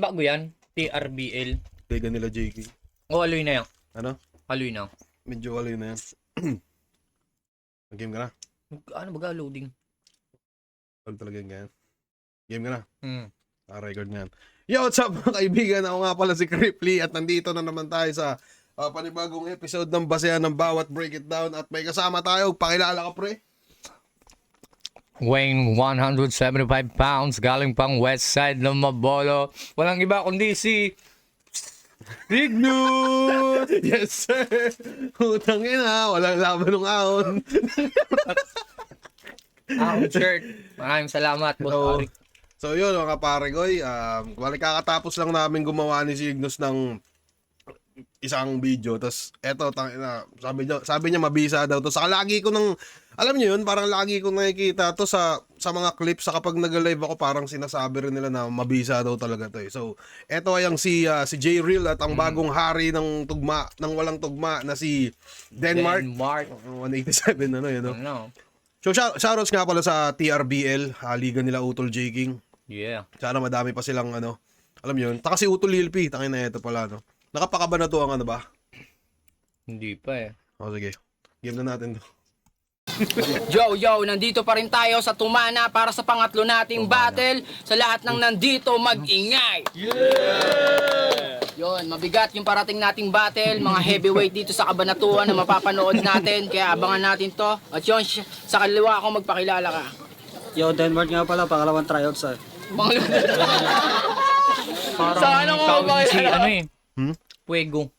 Bago yan, TRBL. Liga nila JK. O, aloy na yan. Ano? Aloy na. Medyo wala na yan. Game ka na? Ano baga loading? Pag talaga yung ganyan. Game ka na? Hmm. Record nga yan. Yo, what's up mga kaibigan? Ako nga pala si Cripply at nandito na naman tayo sa panibagong episode ng Basehan ng Bawat Break It Down at may kasama tayo. Pakilala ka, pre. Weighing 175 pounds, galing pang west side ng Mabolo. Walang iba kundi si Ignus! Yes, sir. Utang ina. Walang laban ng ahon. Ahon shirt. Maraming salamat, Boss Ari. So yun mga paregoy, kakatapos lang namin gumawa ni si Ignus ng isang video. Tapos eto, sabi niya mabisa daw to. Saka lagi ko nang, alam niyo yun, parang lagi ko nakikita to sa mga clips. Sa kapag nag-live ako, parang sinasabi rin nila na mabisa daw talaga to. So eto ay ang si J-Real at ang bagong hari ng tugma, ng walang tugma na si Denmark. 187 ano yun. No? Ano? So shoutouts nga pala sa TRBL, liga nila Utol J King. Yeah. Sana madami pa silang ano. Alam niyo yun. Taka si Utol Lil P, tangin na ito pala no. Nakapaka ba na to ang ano ba? Hindi pa eh. O sige. Game na natin to. Yo, nandito pa rin tayo sa Tumana para sa pangatlo nating battle. Sa lahat ng nandito, mag-ingay! Yeah! Yon, mabigat yung parating nating battle. Mga heavyweight dito sa Kabanatuan na mapapanood natin. Kaya abangan natin to. At yun, sa kaliwa ako magpakilala ka. Yo, Denmark nga pala, pangalawang tryouts ah. Parang Saan ako tawag makilala? si ano eh. Puego.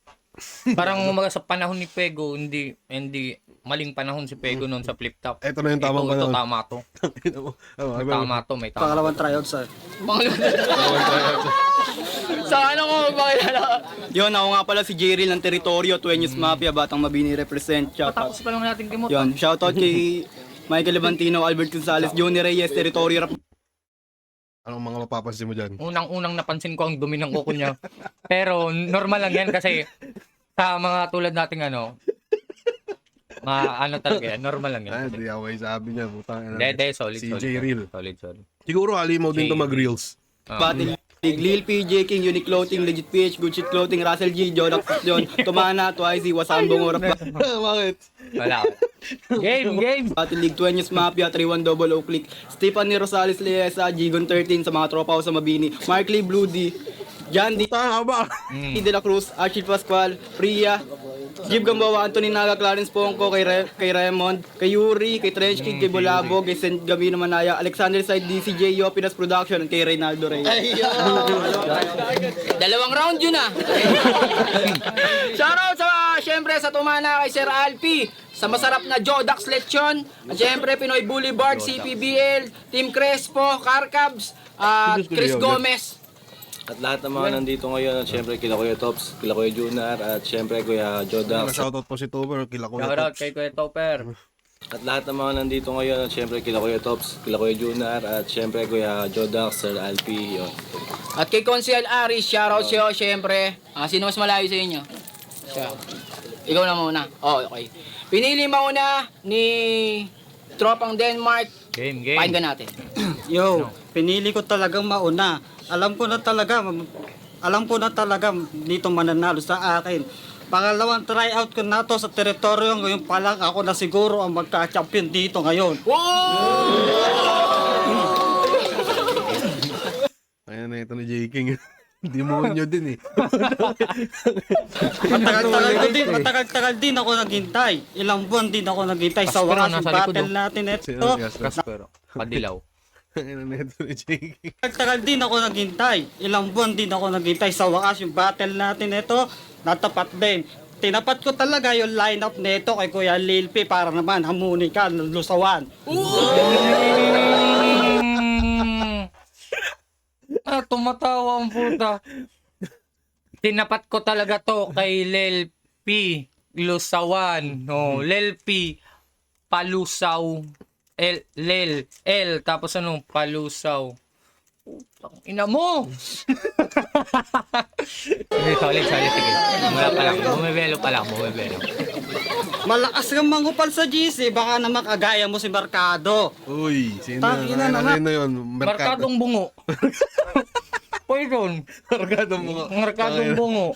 Parang umaga sa panahon ni Puego, hindi maling panahon si Puego noon sa flip top. Ito na yung tamang Ito panahon. tama to. Tama to, may tama. Pangalawang tryouts ah. Saan ako magpakilala ka? Yon, ako nga pala si Jerry ng Teritoryo, Tuenyos Mafia, Batang Mabini represent. Patapos pa lang natin kimot. Yon, shoutout kay Michael Levantino, Albert Gonzalez, Johnny Reyes, Teritoryo Rap. Anong mga mapapansin mo dyan? Unang napansin ko ang dumi ng kuko niya. Pero normal lang yan kasi sa mga tulad nating ano, ano talaga yan, normal lang yan. Ay, di away sabi niya. Butang Dede, solid. Si solid. J-Real. Solid. Siguro halimaw din to J-Real. mag-reels. Battle League, Lil P, J King, Unique Clothing, Legit PH, Good Shit Clothing, Russell G, Jodak John, Tumana, Twice, Wasambong Orap. Bakit? Wala. Game. Battle League, Tuenyos Mafia, 3-1 double O click, Stephanie Rosales Liesa, Gigon 13 sa mga tropa ko sa Mabini, Mark Lee Bloody, John D. Tanga ba? De La Cruz, Archie Pascual, Priya, Jib Gambawa, Anthony Naga, Clarence Pongko, kay Raymond, kay Yuri, kay Trench Kid, kay Bolabo, kay Saint Gabino Manaya, Alexander Side, DCJ, Yopinas Production, kay Reynaldo Reyes. Dalawang round yun ah. Shoutout syempre sa Tumana kay Sir Alpi, sa masarap na Jodax Lechon, at syempre Pinoy Boulevard, CPBL, Team Crespo, Carcabs, Chris Gomez. At lahat ng mga nandito ngayon, at syempre kila Kuya Tops, kila Kuya Junar, at syempre Kuya Jodax. Shoutout po si Tober. Kila ko Shoutout kay Kuya Topper. At lahat ng mga nandito ngayon, at syempre kila Kuya Tops, kila Kuya Junar, at syempre Kuya Jodax, Sir Alpi, yun. At kay Consiel Aris, shoutout siyo syempre. Sino mas malayo sa inyo? Siya. Ikaw na muna. Oh, okay. Pinili mauna ni Tropang Denmark. Game. Pakinggan natin. Yo, pinili ko talagang mauna. Alam ko na talaga dito mananalo sa akin. Pangalawang tryout ko na to sa teritoryo ngayon pa lang ako na siguro ang magka-champion dito ngayon. Ayan na ito ni J King. Demonyo din eh. Matagal din ako naghintay. Ilang buwan din ako naghintay sa Kaspero, wakas nasa yung likod, battle oh. natin ito. Sino Gasper? Kaspero. Padilaw. Ayan na ito ni J King. Tagal din ako naghintay. Ilang buwan din ako naghintay sa wakas yung battle natin ito. Natapat din. Tinapat ko talaga yung lineup nito kay Kuya Lil P para naman hamunin ka ng lusawan. Tumatawa ang puta. Tinapat ko talaga to kay Lel P. Lusawan. No, Lel P. Palusaw. L. Tapos ano? Palusaw. Putang ina mo! Solid. Sige. Mula pa lang. Bumibelo pa lang. Malakas kang mangupal sa GC, baka na makagaya mo si Mercado. Uy, sino Tangina na naman. yun? Barkadong bungo. Quezon. Kargadong bungo. Markadong bungo.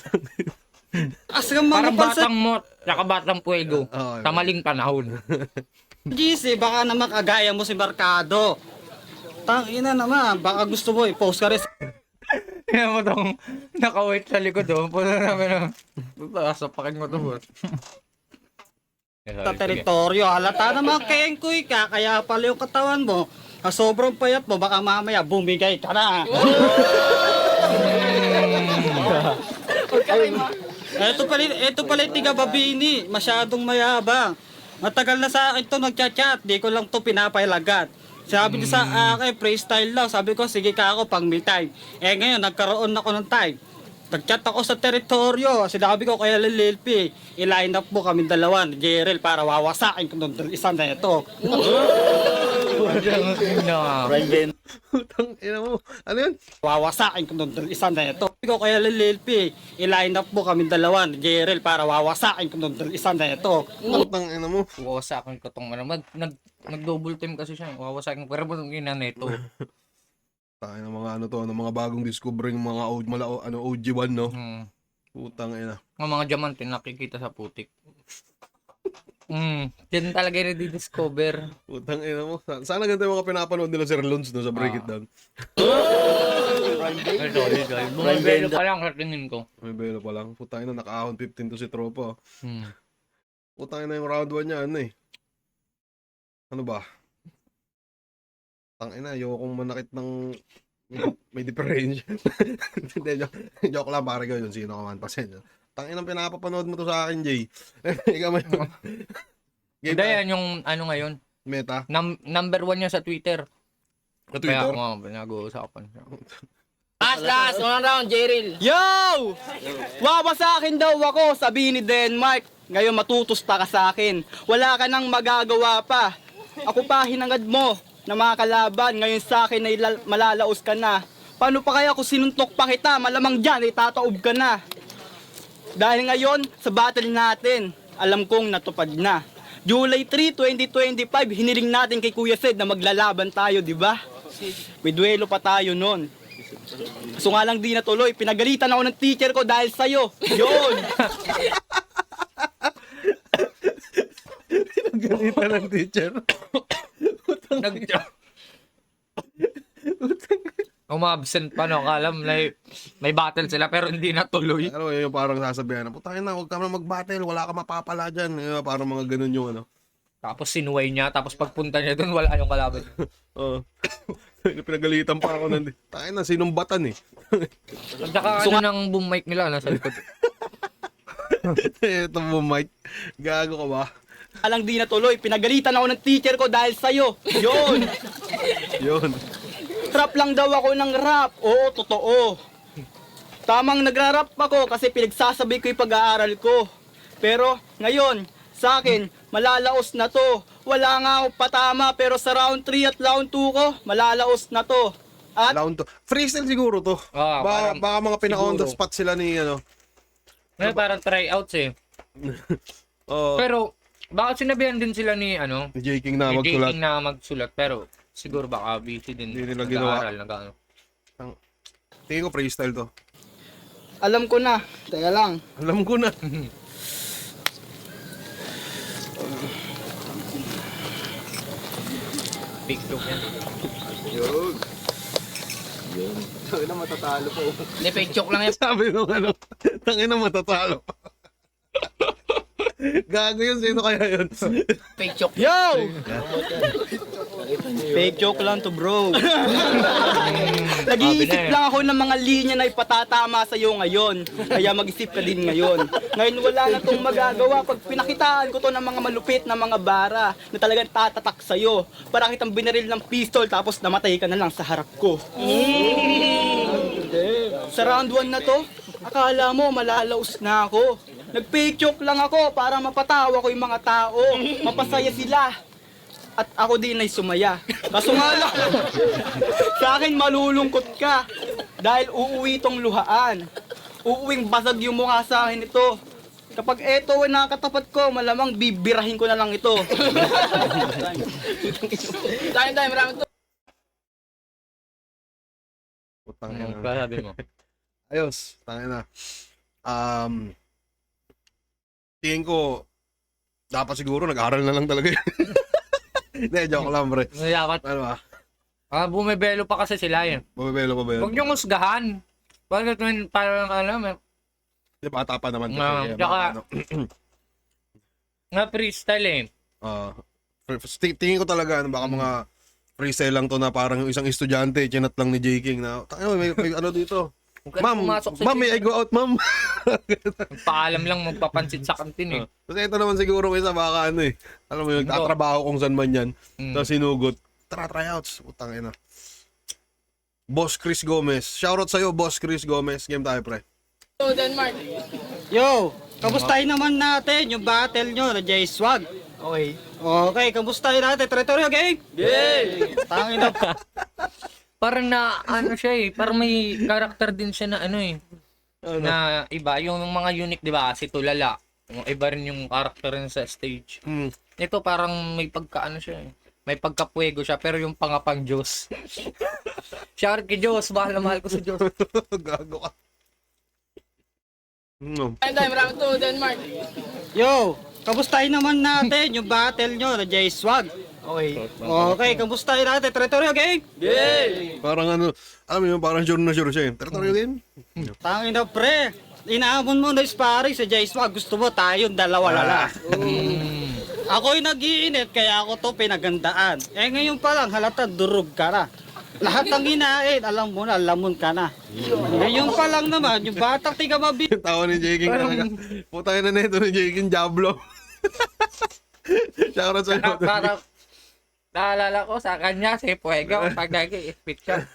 As ka mga Parang pansa, batang mot, saka batang puwego. Oo, Sa maling panahon. GC, baka naman kagaya mo si Mercado. Tangina naman, baka gusto mo i-post ka rin Kaya mo tong naka-wait sa likod oh. Puno namin na. Sapakin mo to boss. sa teritoryo. Halata naman kengkoy ka, kaya pala yung katawan mo. Sa sobrang payat mo, baka mamaya bumigay ka na. Ito pala yung tiga Babini, masyadong mayabang. Matagal na sa akin to nagchat-chat, di ko lang to pinapailagat. Sabi niya sa akin, freestyle daw. Sabi ko, sige ka ako pang me time. Ngayon, nagkaroon ako ng time. Nag-chat ako sa teritoryo. Sinabi ko kaya Lil P, i-line up mo kami dalawa ni Jerel para wawasakin ko nung isa na ito. Putang ina mo. Ano yun? Wawasakin ko nung isa na ito. Sabi ko kaya Lil P, i-line up mo kami dalawa ni Jerel para wawasakin ko nung isa na ito. Putang ina mo. Wawasakin ko tong ano. Nag-double time kasi siya. Wawasakin ko. Pero itong ina nito. Tayo ng mga ano to, ng mga bagong discovering mga OG1 no. Putang ina. Ang mga diamante nakikita sa putik. Yan talaga yung di-discover. Putang ina mo. Sana ganito yung mga pinapanood nila Sir Lons no, sa Break It Down. Ito. Bumibelo pa lang sa tingin ko. May belo pa lang. Putang ina, naka-ahon 15 to si Tropa. Putang ina yung round 1 niya, ano eh. Ano ba? Tang ina, ayokong manakit ng may differential. Hindi, joke lang pare ko yun. Sino ka man, pasensya. Tang ina, pinapapanood mo to sa akin, Jay. Ikaw man. Hindi yan yung ano ngayon. Meta. Number 1 niya sa Twitter. Sa Twitter. Kaya pinag-uusapan siya. Last, unang round, Jeril. Yo! Wawasakin daw ako, sabi ni Denmark. Ngayon matutusta ka sa akin. Wala ka nang magagawa pa. Ako pa hinangad mo na mga kalaban. Ngayon sa akin ay malalaos ka na. Paano pa kaya kung sinuntok pa kita? Malamang dyan ay tataob ka na. Dahil ngayon sa battle natin, alam kong natupad na. July 3, 2025, hiniling natin kay Kuya Sed na maglalaban tayo, di ba? May duelo pa tayo nun. So nga lang di natuloy, pinagalitan ako ng teacher ko dahil sa'yo. Yun! Pinagalitan ng teacher. Umabsent pa no, alam may battle sila pero hindi natuloy. Ano yung parang sasabihan na, putang ina, huwag ka na mag-battle, wala ka mapapala dyan. Parang mga ganun yung ano. Tapos sinuway niya, tapos pagpunta niya doon wala yung kalaban. Oo. Pinagalitan pa ako ng, tayo na, sinumbatan eh. At saka ano ng boom mic nila nasa likod. Ito mo, Mike. Gago ka ba? Alang di natuloy, pinagalitan ako ng teacher ko dahil sa'yo. Yun! Yun. Rap lang daw ako ng rap. Oo, totoo. Tamang nagra-rap ako kasi pinagsasabi ko yung pag-aaral ko. Pero ngayon, sa akin, malalaos na to. Wala nga ako patama pero sa round 3 at round 2 ko, malalaos na to. At Round to. Freestyle siguro to. Baka mga pina-on the spot sila ni ano. Ngayon parang tryouts eh. Oh, Pero baka sinabihan din sila ni ano, ni J. King na ni magsulat. King na magsulat pero siguro baka busy din. Hindi nila ginawa. Nag-aaral, nag-ano. Tingin ko freestyle to. alam ko na, teka lang. Alam ko na. Big joke yan. Hindi, fake joke lang yan. Sabi nung ano, tangin na matatalo. Gago yun, sino kaya yun? Fake joke. Yo! Fake joke lang to, bro. Nag-iisip lang ako ng mga linya na ipatatama sa iyo ngayon. Kaya mag-isip ka din ngayon. Ngayon wala na tong magagawa pag pinakitaan ko to ng mga malupit na mga bara na talagang tatatak sa iyo. Para kitang binaril ng pistol tapos namatay ka na lang sa harap ko. Sa round 1 na to, akala mo malalaos na ako. Nag-fake joke lang ako para mapatawa ko yung mga tao. Mapasaya sila. At ako din ay sumaya. Kaso nga lang, sa akin malulungkot ka. Dahil uuwi tong luhaan. Uuwing basag yung mukha sa akin ito. Kapag eto ay nakatapat ko, malamang bibirahin ko na lang ito. Tayo, maraming to. Tangina. Sabi mo. Ayos, tangina. Tingin ko, dapat siguro nag-aral na lang talaga yun. Hindi, joke lang, pre. Dapat, Ano ba? bumibelo pa kasi sila eh. Bumibelo pa ba yun? Huwag niyong husgahan. Bakit yun, parang alam, Di bata pa naman kasi. Tsaka, nga freestyle eh. Tingin ko talaga, baka mga freestyle lang to na parang yung isang estudyante, chinat lang ni J. King na, may ano dito. Huwag ka Ma'am, pumasok sa may I go out, ma'am? Paalam lang magpapansit sa kantin eh. Kasi ito naman siguro isa baka ano eh. Alam mo yun, nagtatrabaho kung saan man yan. Tapos sinugot, tryouts. Utang ina. Boss Chris Gomez. Shoutout sa'yo, Boss Chris Gomez. Game tayo, pre. So, Denmark. Yo, kamustahin naman natin yung battle nyo na J-Swag. Okay. Okay, kamustahin natin. Territorio game? Yay! Tangin na. Parang na, ano siya eh, parang may karakter din siya na ano eh. Na iba, yung mga unique, di ba? Si Tulala. Yung iba rin yung karakter rin sa stage. Ito parang may pagka ano siya eh. May pagkapuego siya, pero yung pangapang Diyos. Shout kay Diyos, mahal na mahal ko sa Diyos. Gago ka. No. Time, round 2, Denmark. Yo, kamustahin naman natin yung battle nyo na J-Swag. Okay. Okay, kamustahin natin. Territorio game? Yay! Parang ano, alam mo yun, parang sure na sure siya eh. Territorio game? Tangin na pre. Inaamon mo na sparring sa J-Swag. Gusto mo tayong dalawa lala. Ako'y nag-iinit kaya ako to pinagandaan. Eh ngayon pa lang halata durog ka na. Lahat ng hinain, alam mo na, lamon ka na. Ngayon pa lang naman, yung batang tiga mabi... Yung tawa ni J. King talaga. Putay na neto ni J. King, Diablo. Shoutout sa'yo. Parang, naalala ko sa kanya, si Puego, pag nag-i-spit siya.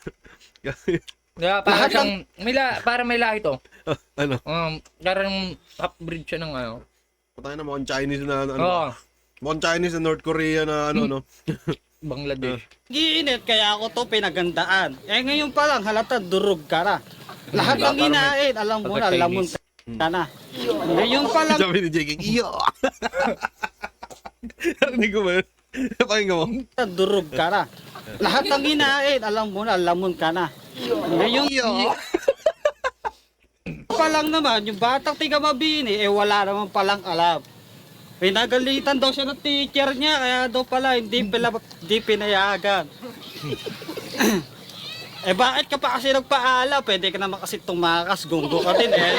Diba, parang Lahat siyang, parang may lahi to. Ano? Parang half-breed siya ng ano. Putay na mukhang Chinese na ano. Oo, Mukhang Chinese na North Korea na ano, no? Bangladesh. Nag-iinit kaya ako to pinagandaan. Eh ngayon pa lang halata durog ka na. Lahat ng hinain, alam mo na, lamon ka na. Ngayon pa lang... Sabi ni J. King, iyo! Hindi ko ba yun? Pakinggan mo. Durog ka na. Lahat ng hinain, alam mo na, lamon ka na. Ngayon pa lang naman, yung batang tiga mabini, eh wala naman palang alam. Pinagalitan daw siya ng teacher niya, kaya daw pala hindi pinayagan. Eh bakit ka pa kasi nagpaala? Pwede ka naman kasi tumakas, gunggo ka din eh.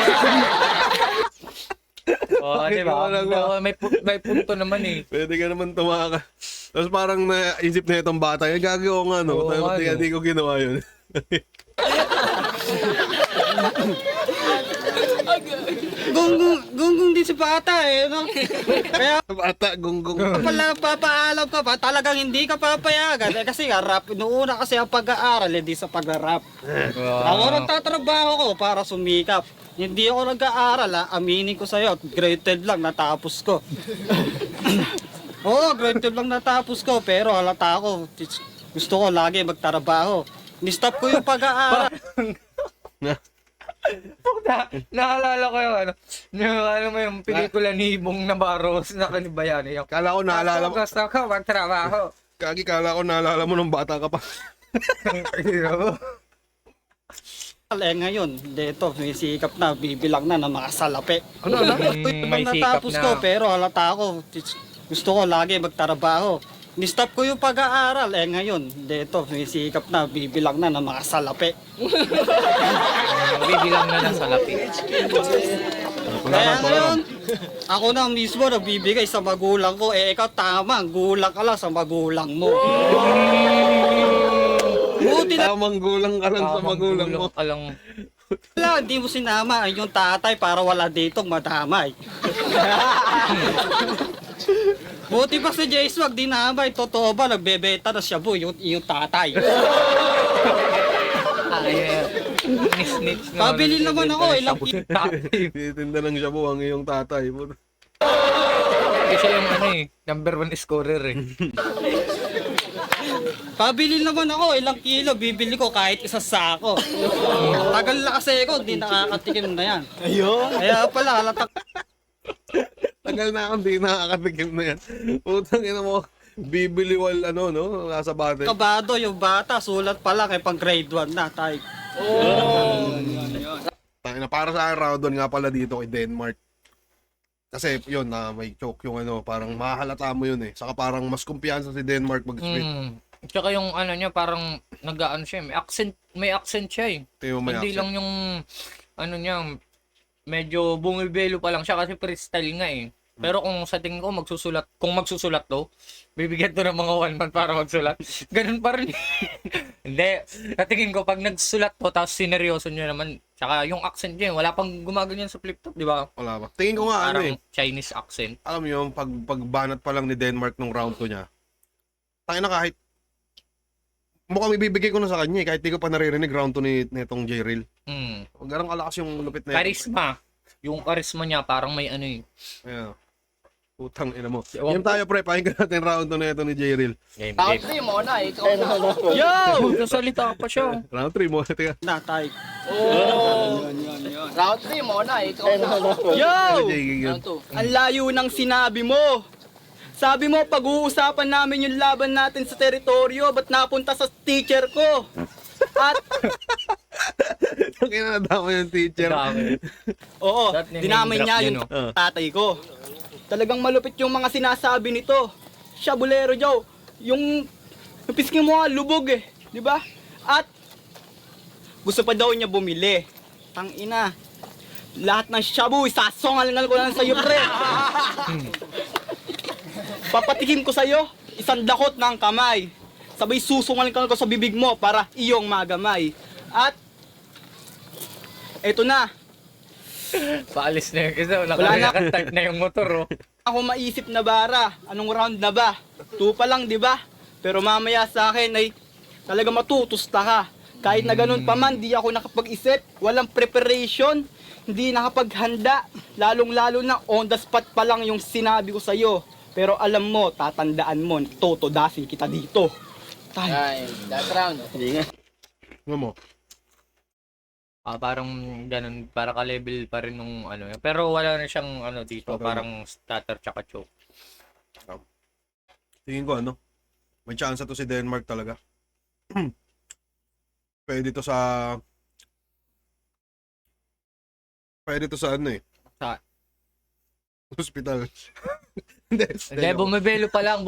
Oo, Bakit diba? wala ba? Oo, may punto naman eh. Pwede ka naman tumaka. Tapos parang naisip na itong bata, yung gagawa nga, no? Oo, Tapos ano. hindi ko ginawa yun. Gunggong din si bata eh, no? Kaya Bata, gunggong. pala papaalam ka pa, talagang hindi ka papayagan. Eh, kasi nga, rap, noona kasi ang pag-aaral, hindi sa pag-rap. Ako nagtatrabaho ko para sumikap. Hindi ako nag-aaral, aminin ko sa'yo. Grade 12 lang, natapos ko. Oo, grade 12 lang natapos ko, pero halata ako. Gusto ko lagi magtrabaho. Ni-stop ko yung pag-aaral. Naalala ko yung ano mo yung pelikula ni Bong Navarros na kanibayani. Yung, Kala ko naalala mo. gusto ko magtrabaho. Kagi, kala ko naalala mo nung bata ka pa. Eh ngayon, dito, may sikap na, bibilang na ng mga salapi. Ano? May sikap natapos na. ko, pero halata ako. Gusto ko lagi magtrabaho. Ni-stop ko yung pag-aaral. Eh ngayon, dito, may sikap na, bibilang na ng mga salapi. Bibilang na ng salapi. Kaya ngayon, ako na mismo nagbibigay sa magulang ko. Eh ikaw tama, gulang ka lang sa magulang mo. Buti na Tamang gulang ka lang sa magulang mo. Alang, lang, hindi mo sinama ang yung tatay para wala ditong madamay. Buti pa si Jace, wag dinamay. Totoo ba, nagbebenta na siya po yung tatay. nis-nits Pabili naman ako, ilang Titinda ng shabu ang iyong tatay. Kasi siya yung ano eh, number 1 scorer eh. Pabili naman ako, ilang kilo, bibili ko kahit isa sako. Tagal na kasi ako, di nakakatikim na yan. Ayun. Kaya pala, halatak. Tagal na akong di nakakatikim na yan. Putang ina mo, bibili wal ano, no? Nasa bate. Kabado yung bata, sulat pa lang, eh pang grade 1 na tayo. Tangina, para sa akin, round 1 nga pala dito kay Denmark. Kasi yun, na may choke yung ano, parang mahalata mo yun eh. Saka parang mas kumpiyansa si Denmark mag-split. Tsaka yung ano niya, parang nag-ano siya, may accent siya eh. Tingnan mo may Hindi accent. lang yung ano niya, medyo bumibelo pa lang siya kasi freestyle nga eh. Pero kung sa tingin ko kung magsusulat to, bibigyan to ng mga 1 month para magsulat. Ganun pa rin. Hindi, sa tingin ko pag nagsulat to tapos sineryoso niya naman, tsaka yung accent niya, wala pang gumaganyan sa flip top, di ba? Wala ba? Tingin ko nga ano Parang eh. Chinese accent. Alam mo yung pagbanat pa lang ni Denmark nung round 2 niya. Tangina kahit mukhang ibibigay ko na sa kanya eh, kahit di ko pa naririnig round 2 netong J-Reel. Garang kalakas yung lupit na Charisma. Yung charisma niya parang may ano eh. Ayan. Putang ina mo. Ewan Game tayo pre, pakinggan natin round 2 na ito ni J-Reel. Game, Round game. 3 mo na, ikaw na. Yo! Nasalita pa siya. Round 3 mo. Teka. Natay. Round 3 mo na, ikaw na. Yo! Round 2. Ang layo ng sinabi mo. Sabi mo, pag-uusapan namin yung laban natin sa teritoryo, ba't napunta sa teacher ko? At, Tangina, nadama yung teacher. Dami. oo, That name dinamay drop niya yun, yung no? tatay ko. Talagang malupit yung mga sinasabi nito. Siya, bulero, Joe. Yung pisking mo nga, lubog eh. Di ba? At, gusto pa daw niya bumili. Tangina. Lahat ng shabu, isasongal-ngal ko lang sa'yo, pre. Papatikim ko sa'yo, isang dakot ng kamay. Sabay susungal ko sa bibig mo para iyong magamay. At, eto na. Paalis na yung isa. Wala na. Nakaka-type na yung motor oh. Ako maisip na bara, anong round na ba? 2 pa lang, di ba? Pero mamaya sa akin ay talaga matutusta ka. Kahit na ganun pa man, di ako nakapag-isip, walang preparation, hindi nakapaghanda, lalong-lalo na on the spot pa lang yung sinabi ko sa'yo. Pero alam mo, tatandaan mo, totodasin kita dito. Ay, that round. Ano mo? Parang ganun, para ka-level pa rin nung ano. Pero wala na siyang ano dito, parang stutter tsaka choke. Tingin ko ano? May chance to si Denmark talaga. Pwede to sa ano eh. Sa- Hospital. Hindi, Bumibelo pa lang,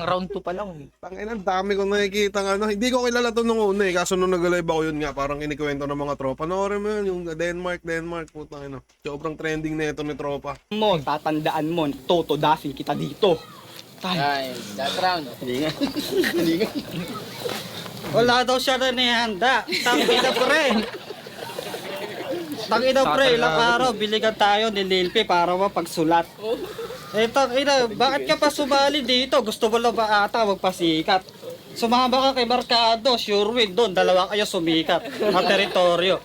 round 2 pa lang. Tangina, ang dami kong nakikita ano. Hindi ko kilala to nung una eh. Kaso nung nag-live ako yun nga, parang kinikwento ng mga tropa. Panoorin mo yun, yung Denmark, putang ina. Sobrang trending na ito ni tropa. Mo, tatandaan mo, totodasin kita dito. Ay, that round. Wala daw siya na nihanda. Tangina pre. Tangina pre, ilang araw biligan tayo ni Lil P para mapagsulat. Tangina, bakit ka pa sumali dito? Gusto mo lang ba ata magpasikat? Sumama ka kay Marcado, sure win doon, dalawa kayo sumikat na teritoryo.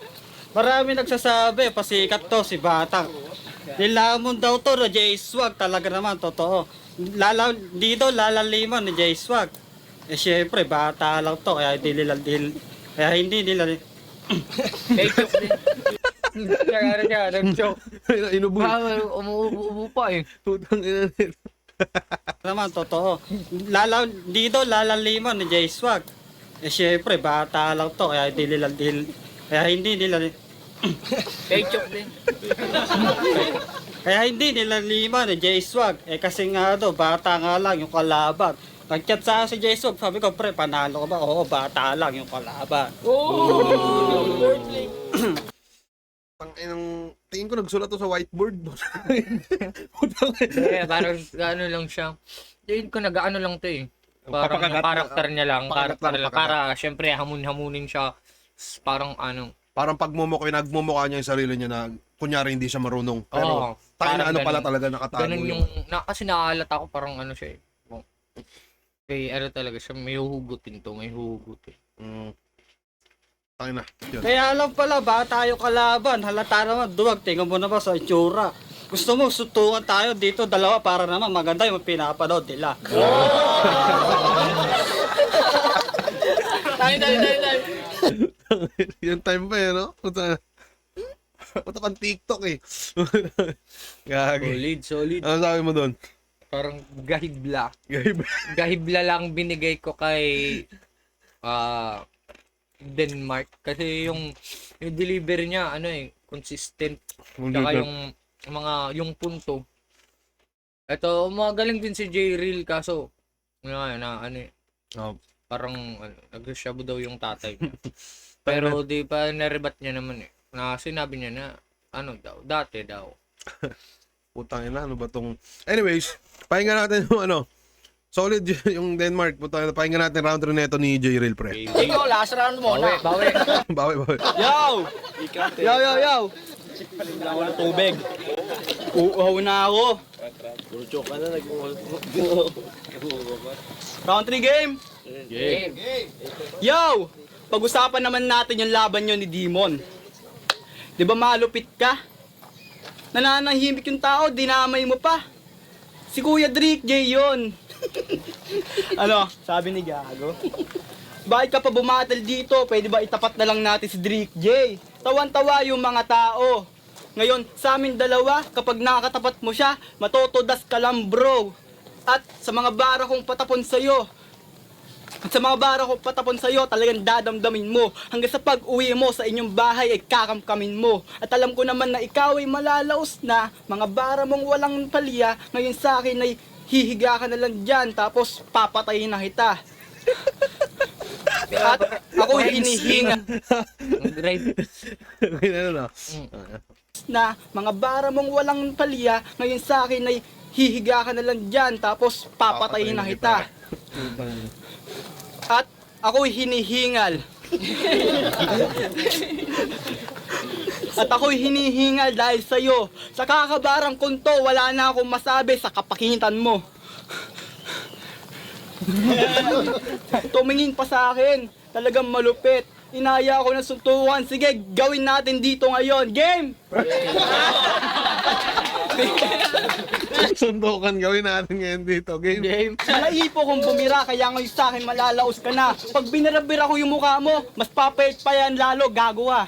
Marami nagsasabi, pasikat to si Batang. Nilamon daw to na J-Swag, talaga naman, totoo. Dito lalaliman ni J-Swag. Syempre, bata lang to, kaya hindi nila Kaya siya, nag-choke. Inubo. Umuubo pa eh. Putang ina nito. naman, totoo. Dito lalaliman ni J-Swag. Syempre, bata lang to, kaya hindi nila kaya hindi nila lima ni J-Swag. Kasi nga do, bata nga lang yung kalaban. Nag-chat sa akin si J-Swag, sabi ko, pre, panalo ka ba? Oo, bata lang yung kalaban. Tingin ko nagsulat to sa whiteboard. Yeah, parang ano lang siya. Tingin ko nag-ano lang to eh. Parang yung karakter niya lang. Para syempre hamunin siya. Parang ano. Parang nagmumukha niya yung sarili niya na kunyari hindi siya marunong. Pero parang ano pala ganun. talaga nakatago Ganun yung, kasi nakaalata ko parang ano siya eh. Kaya ano talaga siya, may huhugutin to, may huhugutin. Tangina. Yun. Kaya alam pala, bata yung kalaban. Halata naman, duwag. Tingnan mo na ba sa itsura. Gusto mo, sutungan tayo dito, dalawa, para naman maganda yung pinapanood nila. Tayo. Yung time pa eh, no? Puta pang TikTok eh. Gagi. Solid. Ano sabi mo doon? Parang gahibla. Gagi ba? Gahibla lang binigay ko kay Denmark kasi yung delivery niya ano consistent. Saka yung punto. Ito, magaling din si J-Reel kaso Oh. parang nagresyabo daw yung tatay niya. Pero di pa narebat niya naman na sinabi niya na dati daw. Putang ina, ano ba tong... Anyways, pahinga natin yung solid yung Denmark. Putang ina, pahinga natin round 3 neto ni J-Reel, pre. Ikaw, last round mo na. Bawi. Bawi. Yo! Yo! Kailangan ko ng tubig. Uuhaw na ako. Puro choke ka na, Round 3 game. Game. Yo! Pag-usapan naman natin yung laban nyo ni Demon. Di ba malupit ka? Nananahimik yung tao, dinamay mo pa. Si Kuya Drake J yun. Sabi ni Gago? Bakit ka pa bumatal dito? Pwede ba itapat na lang natin si Drake J? Tawan-tawa yung mga tao. Ngayon, sa amin dalawa, kapag nakakatapat mo siya, matotodas ka lang, bro. At sa mga bara kong patapon sa'yo, talagang dadamdamin mo. Hanggang sa pag-uwi mo sa inyong bahay ay kakamkamin mo. At alam ko naman na ikaw ay malalaos na. Mga bara mong walang palya, ngayon sa akin ay hihiga ka na lang dyan, tapos papatayin na kita. At ako hinihinga na mga bara mong walang palya, ngayon sa akin ay hihiga ka na lang dyan, tapos papatayin na kita. At ako'y hinihingal. At ako'y hinihingal dahil sa'yo. Sa kakabarang kunto, wala na akong masabi sa kapakitan mo. Tumingin pa sa akin, talagang malupit. Inaya ako ng suntukan. Sige, gawin natin dito ngayon. Game! Sundukan gawin natin ngayon dito. Game. Naipo kong bumira, kaya ngayon sa akin malalaos ka na. Pag binarabira ko yung mukha mo, mas papayat pa yan lalo, gagawa.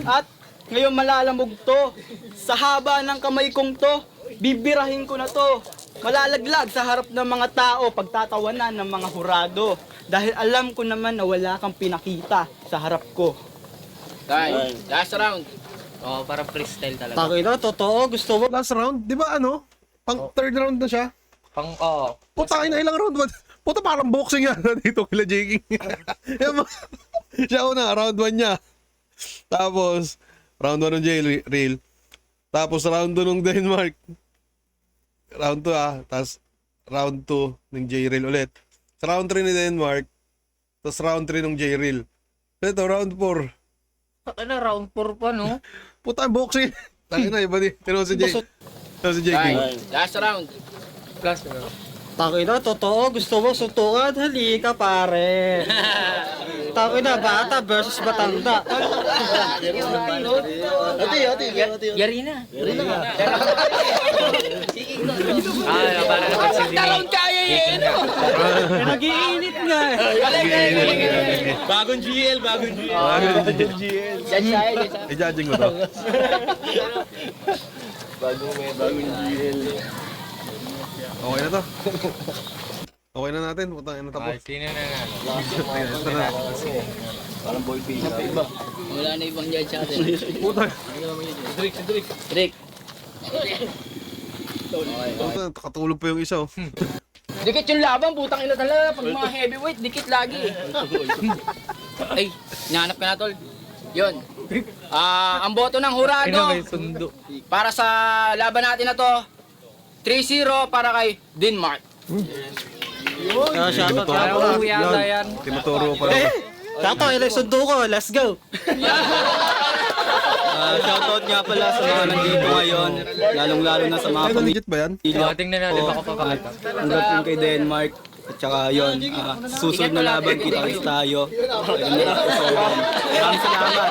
At ngayon malalamog to. Sa haba ng kamay kong to, bibirahin ko na to. Malalaglag sa harap ng mga tao, pagtatawanan ng mga hurado. Dahil alam ko naman na wala kang pinakita sa harap ko. Last round. Parang freestyle talaga. Takay na, totoo, gusto mo. Last round, di ba pang third round na siya? Puta, ilang round ba? Puta, parang boxing yan dito kila Jaking. Siya una, round 1 niya. Tapos, round 1 ng J-Reel. Tapos, round 2 ng Denmark. Round 2 tapos round 2 ng J-Reel ulit. Sa round 3 ni Denmark, tapos round 3 ng J-Reel. Ito, round 4. Round 4 pa, no? Puta, boxing. Tayo na, iba din. Tino si J. Tino si Jaking. Last round. Takay na, totoo, gusto mo suntukan, halika pare. Takay na, bata versus matanda. Yari na. Parang napagsabi Talon kaya eh, no? Nag-iinit nga eh. Bagong GL. I-judging mo to. Bagong GL. Okay na to. Okay na natin. Putang ina tapos. Sino na nga? Parang boy pila. Wala na ibang judge sa atin. Putang. Drake. Putang, katulog pa yung isa. Dikit yung laban, putang ina talaga. Pag mga heavyweight, dikit lagi. Ay, nahanap ka na, tol. Yun. Ang boto ng hurado Sundo. para sa laban natin na to, 3-0 para kay Denmark. Shoutout Parang yata yan. Tinuturo pa lang. Shoutout, ilay sundo ko, let's go. Shoutout nga pala sa mga nandito ngayon, lalong-lalo na sa mga Ay, legit ba yan? pamilya Tingnan natin baka papakita. hanggang din kay Denmark. At saka yun, susunod na laban, kita-kits tayo. Maraming salamat.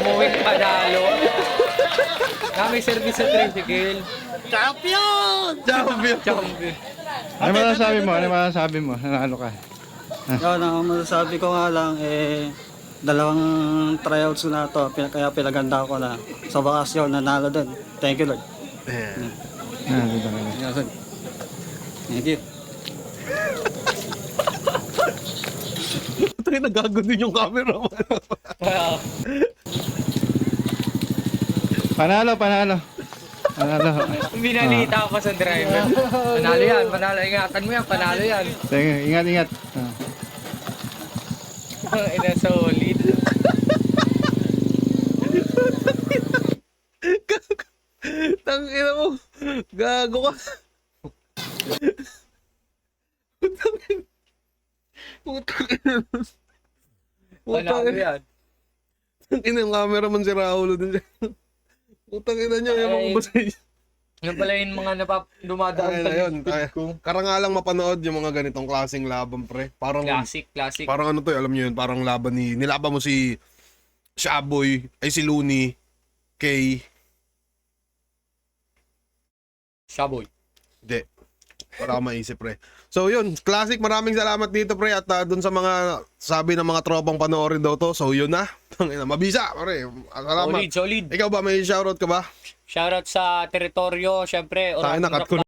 Umuwi padalo. Kami service sa tricycle. Champion! Champion. Ano masasabi mo? Nanalo ka. Yun, ang masasabi ko nga lang, dalawang tryouts ko na to, kaya pinaganda ko na. Sa wakas yun, nanalo din. Thank you, Lord. Ah, dito ka na. Yes, sir. Thank you. Tayo nagago din yung camera. Wow. Panalo, panalo. Panalo. Binalita ako sa driver. Panalo yan, panalo. Ingatan mo yan, panalo yan. Sige, ingat, ingat. Ina solid. Tangina mo. Gago ka. Putang Panalo yan. ina yung cameraman si Raulo din siya. Putang ina niya, ewan ko ba sa inyo. Yung pala yung mga dumadaan Ay, sa ayun. likod ko. Karangalang mapanood yung mga ganitong klaseng laban, pre. Parang Classic, classic. parang ano to, alam niyo yun, parang laban nilaban mo si Shaboy, ay si Looney, kay Shaboy. Hindi. Wala akong maisip, pre. So, yun. Classic. Maraming salamat dito, pre. At dun sa mga sabi ng mga tropang panoorin daw to. So, yun na. Mabisa, pre. Salamat. Solid, solid. Ikaw ba? May shoutout ka ba? Shoutout sa teritoryo, syempre. Sa akin, nakat ko